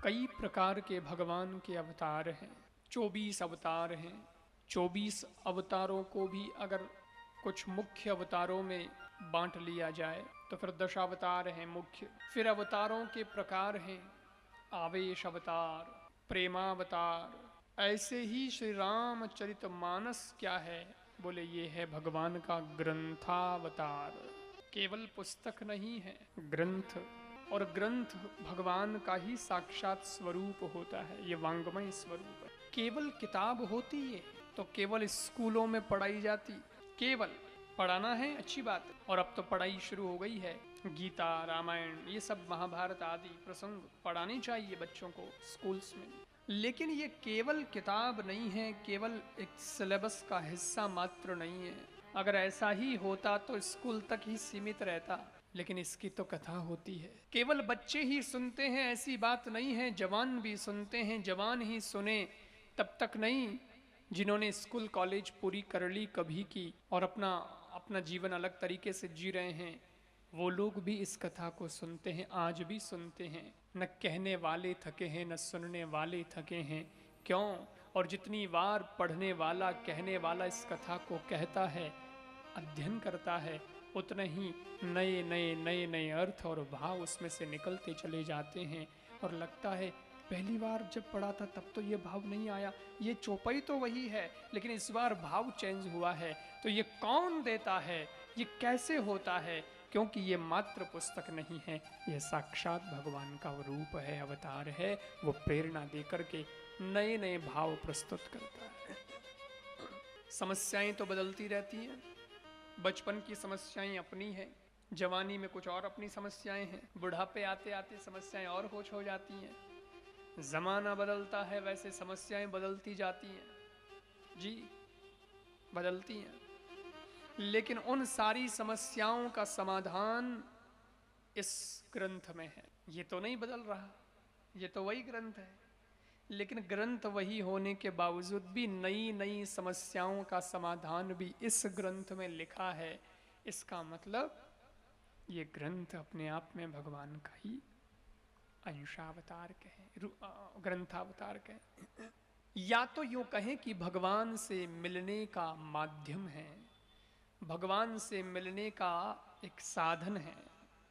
कई प्रकार के भगवान के अवतार हैं। 24 अवतार हैं। 24 अवतारों को भी अगर कुछ मुख्य अवतारों में बांट लिया जाए तो फिर दशावतार हैं मुख्य। फिर अवतारों के प्रकार हैं आवेश अवतार, प्रेमावतार। ऐसे ही श्री रामचरितमानस क्या है? बोले ये है भगवान का ग्रंथावतार। केवल पुस्तक नहीं है, ग्रंथ। और ग्रंथ भगवान का ही साक्षात स्वरूप होता है, ये वांग्मय स्वरूप है। केवल किताब होती है तो केवल स्कूलों में पढ़ाई जाती। केवल पढ़ाना है, अच्छी बात है, और अब तो पढ़ाई शुरू हो गई है। गीता, रामायण, ये सब महाभारत आदि प्रसंग पढ़ाने चाहिए बच्चों को स्कूल्स में। लेकिन ये केवल किताब नहीं है, केवल एक सिलेबस का हिस्सा मात्र नहीं है। अगर ऐसा ही होता तो स्कूल तक ही सीमित रहता, लेकिन इसकी तो कथा होती है। केवल बच्चे ही सुनते हैं ऐसी बात नहीं है, जवान भी सुनते हैं। जवान ही सुने तब तक नहीं, जिन्होंने स्कूल कॉलेज पूरी कर ली कभी की और अपना अपना जीवन अलग तरीके से जी रहे हैं, वो लोग भी इस कथा को सुनते हैं, आज भी सुनते हैं। न कहने वाले थके हैं, न सुनने वाले थके हैं। क्यों? और जितनी बार पढ़ने वाला, कहने वाला इस कथा को कहता है, अध्ययन करता है, उतने ही नए नए नए नए अर्थ और भाव उसमें से निकलते चले जाते हैं। और लगता है पहली बार जब पढ़ा था तब तो ये भाव नहीं आया, ये चौपाई तो वही है, लेकिन इस बार भाव चेंज हुआ है। तो ये कौन देता है, ये कैसे होता है? क्योंकि ये मात्र पुस्तक नहीं है, ये साक्षात भगवान का रूप है, अवतार है। वो प्रेरणा देकर के नए नए भाव प्रस्तुत करता है। समस्याएं तो बदलती रहती हैं। बचपन की समस्याएं अपनी हैं, जवानी में कुछ और अपनी समस्याएं हैं, बुढ़ापे आते आते समस्याएं और कुछ हो जाती हैं। जमाना बदलता है, वैसे समस्याएं बदलती जाती हैं। जी, बदलती हैं। लेकिन उन सारी समस्याओं का समाधान इस ग्रंथ में है। ये तो नहीं बदल रहा, ये तो वही ग्रंथ है। लेकिन ग्रंथ वही होने के बावजूद भी नई नई समस्याओं का समाधान भी इस ग्रंथ में लिखा है। इसका मतलब ये ग्रंथ अपने आप में भगवान का ही अंशावतार कहें, ग्रंथावतार कहें, या तो यूं कहें कि भगवान से मिलने का माध्यम है, भगवान से मिलने का एक साधन है।